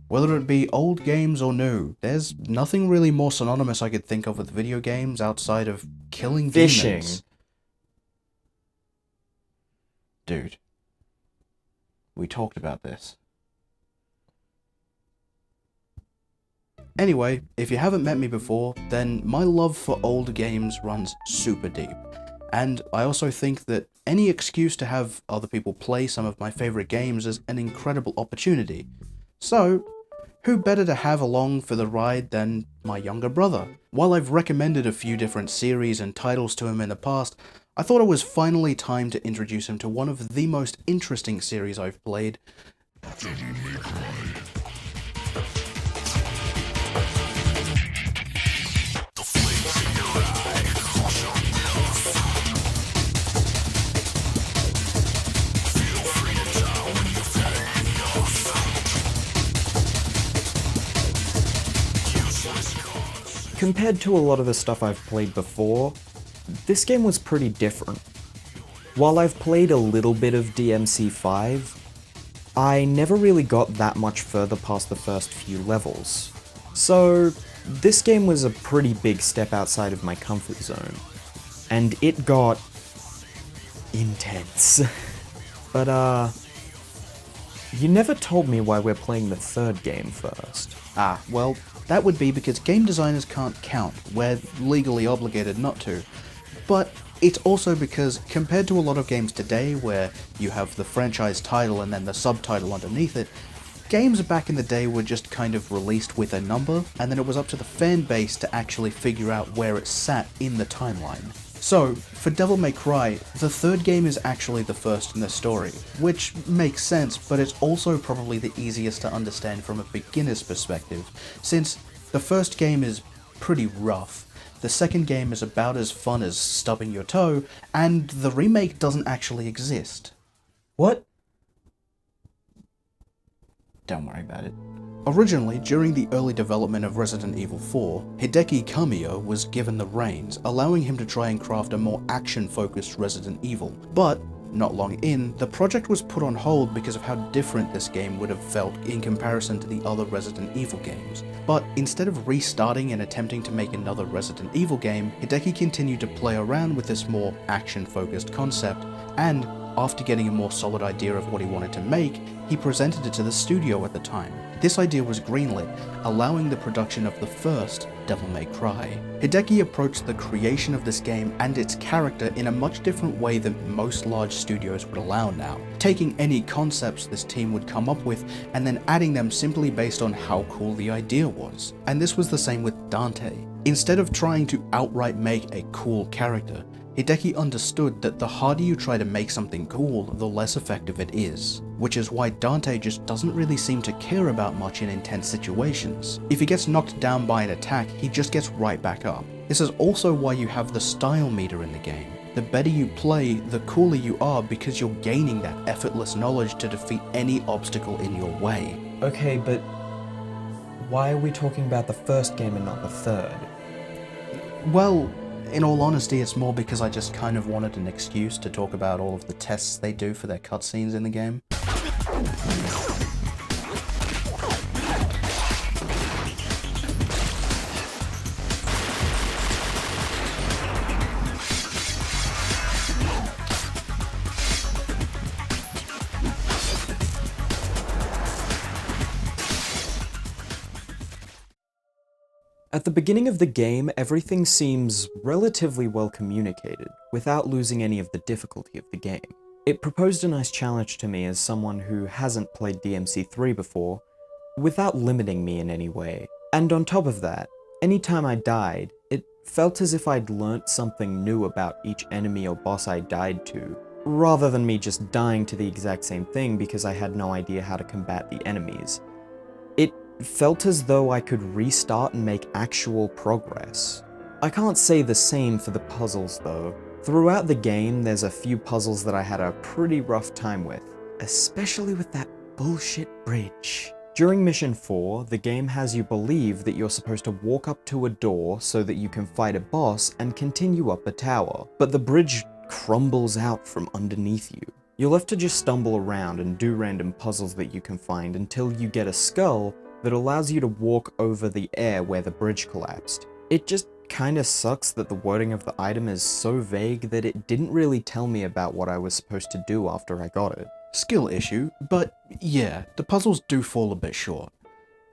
Whether it be old games or new, there's nothing really more synonymous I could think of with video games outside of killing Fishing. demons. Dude, we talked about this. Anyway, if you haven't met me before, then my love for old games runs super deep. And I also think that any excuse to have other people play some of my favorite games is an incredible opportunity. So, who better to have along for the ride than my younger brother? While I've recommended a few different series and titles to him in the past, I thought it was finally time to introduce him to one of the most interesting series I've played. Compared to a lot of the stuff I've played before, this game was pretty different. While I've played a little bit of DMC5, I never really got that much further past the first few levels. So, this game was a pretty big step outside of my comfort zone. And it got intense. But you never told me why we're playing the third game first. Well, that would be because game designers can't count. We're legally obligated not to. But it's also because, compared to a lot of games today where you have the franchise title and then the subtitle underneath it, games back in the day were just kind of released with a number, and then it was up to the fan base to actually figure out where it sat in the timeline. So, for Devil May Cry, the third game is actually the first in the story, which makes sense, but it's also probably the easiest to understand from a beginner's perspective, since the first game is pretty rough, the second game is about as fun as stubbing your toe, and the remake doesn't actually exist. What? Don't worry about it. Originally, during the early development of Resident Evil 4, Hideki Kamiya was given the reins, allowing him to try and craft a more action-focused Resident Evil. But, not long in, the project was put on hold because of how different this game would have felt in comparison to the other Resident Evil games. But instead of restarting and attempting to make another Resident Evil game, Hideki continued to play around with this more action-focused concept, and after getting a more solid idea of what he wanted to make, he presented it to the studio at the time. This idea was greenlit, allowing the production of the first Devil May Cry. Hideki approached the creation of this game and its character in a much different way than most large studios would allow now, taking any concepts this team would come up with and then adding them simply based on how cool the idea was. And this was the same with Dante. Instead of trying to outright make a cool character, Hideki understood that the harder you try to make something cool, the less effective it is, which is why Dante just doesn't really seem to care about much in intense situations. If he gets knocked down by an attack, he just gets right back up. This is also why you have the style meter in the game. The better you play, the cooler you are because you're gaining that effortless knowledge to defeat any obstacle in your way. Okay, but why are we talking about the first game and not the third? Well, in all honesty, it's more because I just kind of wanted an excuse to talk about all of the tests they do for their cutscenes in the game. At the beginning of the game, everything seems relatively well communicated, without losing any of the difficulty of the game. It proposed a nice challenge to me as someone who hasn't played DMC3 before, without limiting me in any way. And on top of that, anytime I died, it felt as if I'd learnt something new about each enemy or boss I died to, rather than me just dying to the exact same thing because I had no idea how to combat the enemies. It felt as though I could restart and make actual progress. I can't say the same for the puzzles though. Throughout the game, there's a few puzzles that I had a pretty rough time with, especially with that bullshit bridge. During Mission 4, the game has you believe that you're supposed to walk up to a door so that you can fight a boss and continue up a tower, but the bridge crumbles out from underneath you. You're left to just stumble around and do random puzzles that you can find until you get a skull, that allows you to walk over the air where the bridge collapsed. It just kinda sucks that the wording of the item is so vague that it didn't really tell me about what I was supposed to do after I got it. Skill issue, but yeah, the puzzles do fall a bit short.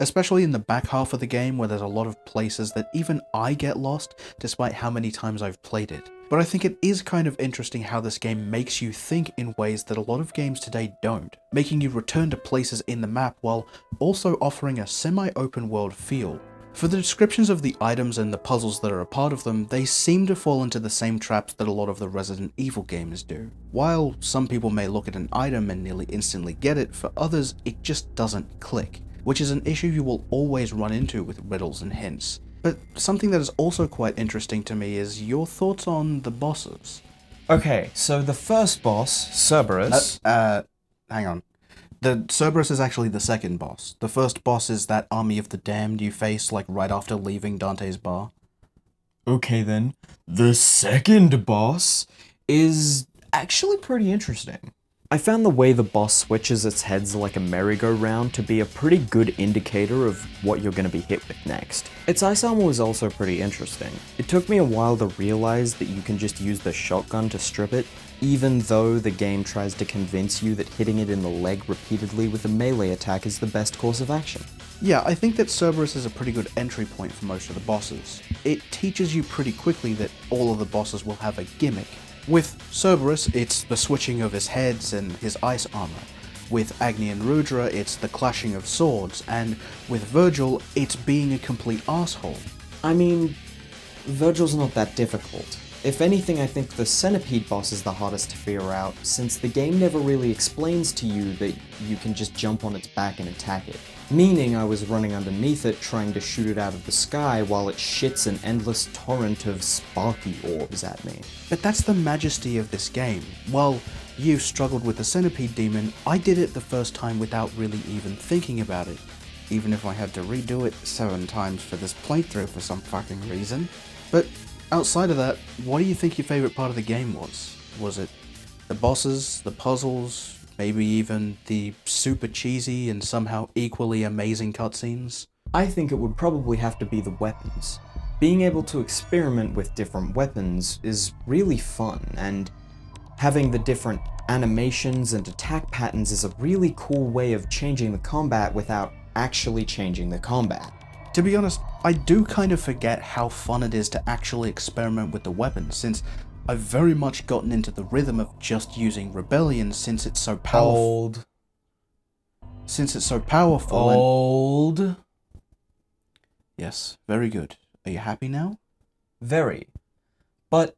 Especially in the back half of the game where there's a lot of places that even I get lost despite how many times I've played it. But I think it is kind of interesting how this game makes you think in ways that a lot of games today don't, making you return to places in the map while also offering a semi-open world feel. For the descriptions of the items and the puzzles that are a part of them, they seem to fall into the same traps that a lot of the Resident Evil games do. While some people may look at an item and nearly instantly get it, for others it just doesn't click, which is an issue you will always run into with riddles and hints. But something that is also quite interesting to me is your thoughts on the bosses. Okay, so the first boss, Cerberus... Hang on. The Cerberus is actually the second boss. The first boss is that army of the damned you face like right after leaving Dante's bar. Okay then, the second boss is actually pretty interesting. I found the way the boss switches its heads like a merry-go-round to be a pretty good indicator of what you're going to be hit with next. Its ice armor was also pretty interesting. It took me a while to realize that you can just use the shotgun to strip it, even though the game tries to convince you that hitting it in the leg repeatedly with a melee attack is the best course of action. Yeah, I think that Cerberus is a pretty good entry point for most of the bosses. It teaches you pretty quickly that all of the bosses will have a gimmick. With Cerberus, it's the switching of his heads and his ice armor. With Agni and Rudra, it's the clashing of swords, and with Virgil, it's being a complete asshole. I mean, Virgil's not that difficult. If anything, I think the Centipede boss is the hardest to figure out, since the game never really explains to you that you can just jump on its back and attack it. Meaning I was running underneath it trying to shoot it out of the sky while it shits an endless torrent of sparky orbs at me. But that's the majesty of this game. While you've struggled with the Centipede demon, I did it the first time without really even thinking about it. Even if I had to redo it 7 times for this playthrough for some fucking reason. But outside of that, what do you think your favourite part of the game was? Was it the bosses, the puzzles, maybe even the super cheesy and somehow equally amazing cutscenes? I think it would probably have to be the weapons. Being able to experiment with different weapons is really fun, and having the different animations and attack patterns is a really cool way of changing the combat without actually changing the combat. To be honest, I do kind of forget how fun it is to actually experiment with the weapons, since I've very much gotten into the rhythm of just using Rebellion since it's so powerful. Old. Yes, very good. Are you happy now? Very. But,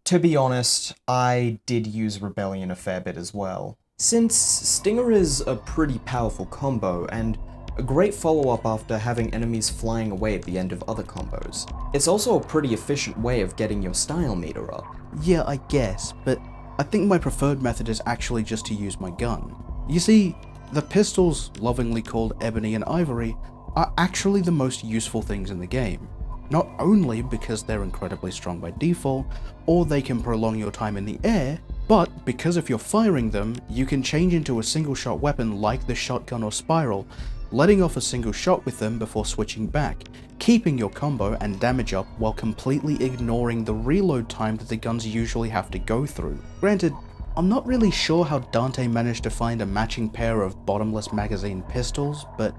to be honest, I did use Rebellion a fair bit as well. Since Stinger is a pretty powerful combo, and a great follow-up after having enemies flying away at the end of other combos. It's also a pretty efficient way of getting your style meter up. Yeah, I guess, but I think my preferred method is actually just to use my gun. You see, the pistols, lovingly called Ebony and Ivory, are actually the most useful things in the game. Not only because they're incredibly strong by default, or they can prolong your time in the air, but because if you're firing them, you can change into a single-shot weapon like the shotgun or spiral, letting off a single shot with them before switching back, keeping your combo and damage up while completely ignoring the reload time that the guns usually have to go through. Granted, I'm not really sure how Dante managed to find a matching pair of bottomless magazine pistols, but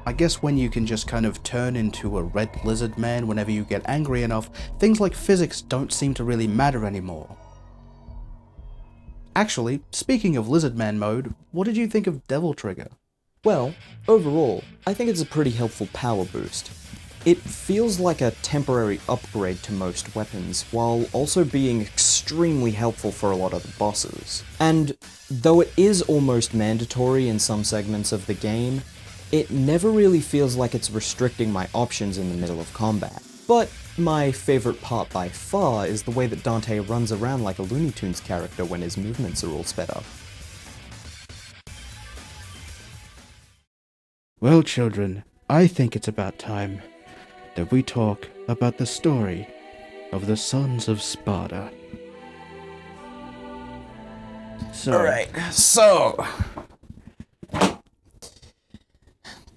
I guess when you can just kind of turn into a red lizard man whenever you get angry enough, things like physics don't seem to really matter anymore. Actually, speaking of lizard man mode, what did you think of Devil Trigger? Well, overall, I think it's a pretty helpful power boost. It feels like a temporary upgrade to most weapons, while also being extremely helpful for a lot of the bosses. And though it is almost mandatory in some segments of the game, it never really feels like it's restricting my options in the middle of combat. But my favorite part by far is the way that Dante runs around like a Looney Tunes character when his movements are all sped up. Well, children, I think it's about time that we talk about the story of the Sons of Sparta. Alright, so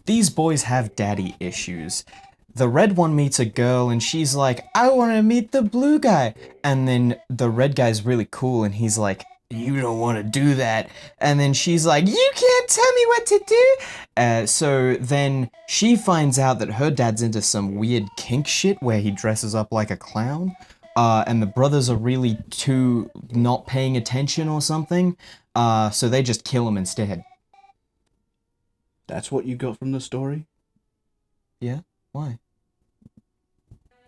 These boys have daddy issues. The red one meets a girl and she's like, I want to meet the blue guy. And then the red guy's really cool and he's like, you don't want to do that. And then she's like, you can't tell me what to do. So then she finds out that her dad's into some weird kink shit where he dresses up like a clown. And the brothers are really too not paying attention or something. So they just kill him instead. That's what you got from the story? Yeah? Why?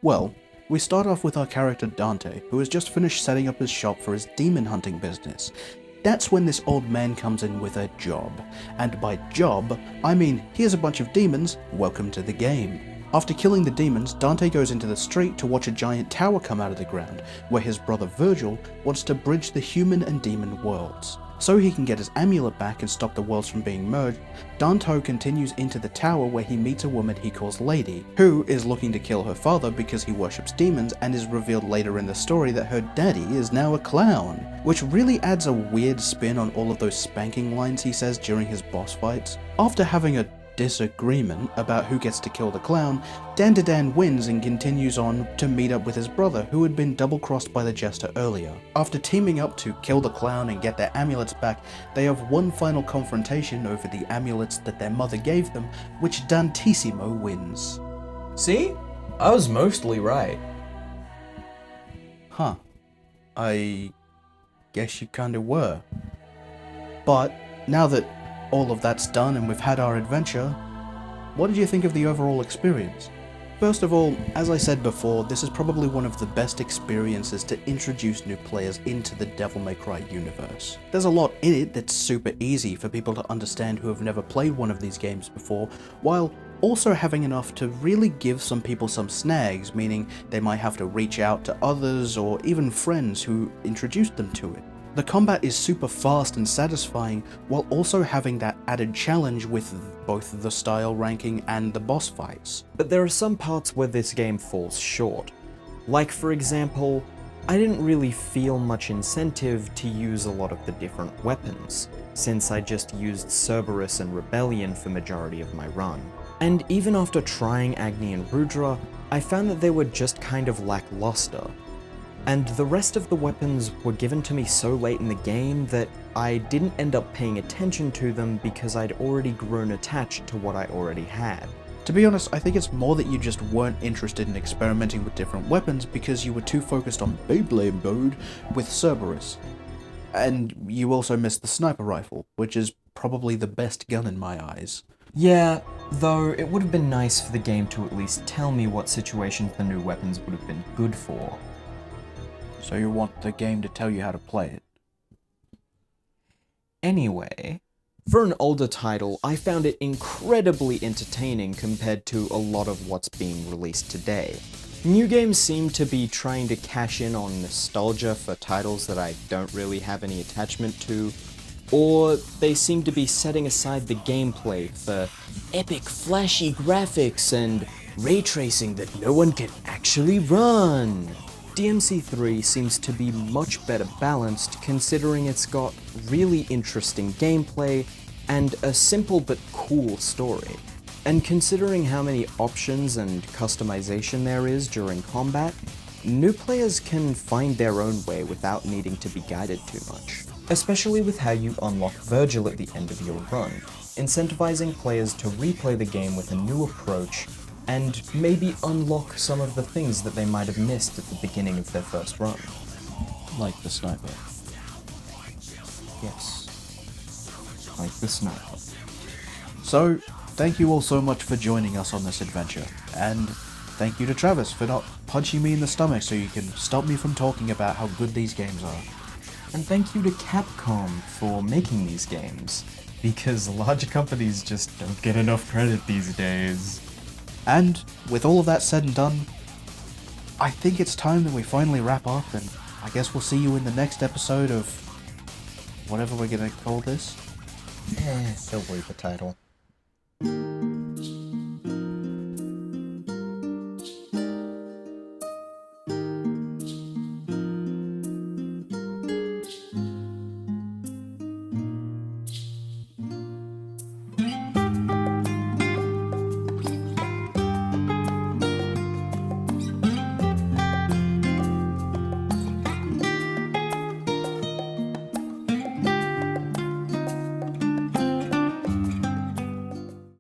Well, we start off with our character Dante, who has just finished setting up his shop for his demon hunting business. That's when this old man comes in with a job. And by job, I mean here's a bunch of demons, welcome to the game. After killing the demons, Dante goes into the street to watch a giant tower come out of the ground, where his brother Virgil wants to bridge the human and demon worlds. So he can get his amulet back and stop the worlds from being merged, Dante continues into the tower where he meets a woman he calls Lady, who is looking to kill her father because he worships demons, and is revealed later in the story that her daddy is now a clown, which really adds a weird spin on all of those spanking lines he says during his boss fights. After having a disagreement about who gets to kill the clown, Dandadan wins and continues on to meet up with his brother, who had been double-crossed by the jester earlier. After teaming up to kill the clown and get their amulets back, they have one final confrontation over the amulets that their mother gave them, which Dantissimo wins. See? I was mostly right. Huh. I guess you kinda were. But now that all of that's done and we've had our adventure, what did you think of the overall experience? First of all, as I said before, this is probably one of the best experiences to introduce new players into the Devil May Cry universe. There's a lot in it that's super easy for people to understand who have never played one of these games before, while also having enough to really give some people some snags, meaning they might have to reach out to others or even friends who introduced them to it. The combat is super fast and satisfying, while also having that added challenge with both the style ranking and the boss fights. But there are some parts where this game falls short. Like, for example, I didn't really feel much incentive to use a lot of the different weapons, since I just used Cerberus and Rebellion for majority of my run. And even after trying Agni and Rudra, I found that they were just kind of lackluster. And the rest of the weapons were given to me so late in the game that I didn't end up paying attention to them because I'd already grown attached to what I already had. To be honest, I think it's more that you just weren't interested in experimenting with different weapons because you were too focused on Beyblade mode with Cerberus. And you also missed the sniper rifle, which is probably the best gun in my eyes. Yeah, though it would have been nice for the game to at least tell me what situations the new weapons would have been good for. So you want the game to tell you how to play it? Anyway, for an older title, I found it incredibly entertaining compared to a lot of what's being released today. New games seem to be trying to cash in on nostalgia for titles that I don't really have any attachment to, or they seem to be setting aside the gameplay for epic flashy graphics and ray tracing that no one can actually run. DMC3 seems to be much better balanced considering it's got really interesting gameplay and a simple but cool story. And considering how many options and customization there is during combat, new players can find their own way without needing to be guided too much. Especially with how you unlock Virgil at the end of your run, incentivizing players to replay the game with a new approach and maybe unlock some of the things that they might have missed at the beginning of their first run. Like the sniper. Yes. Like the sniper. So, thank you all so much for joining us on this adventure, and thank you to Travis for not punching me in the stomach so you can stop me from talking about how good these games are. And thank you to Capcom for making these games, because large companies just don't get enough credit these days. And with all of that said and done, I think it's time that we finally wrap up, and I guess we'll see you in the next episode of whatever we're gonna call this. Don't worry the title.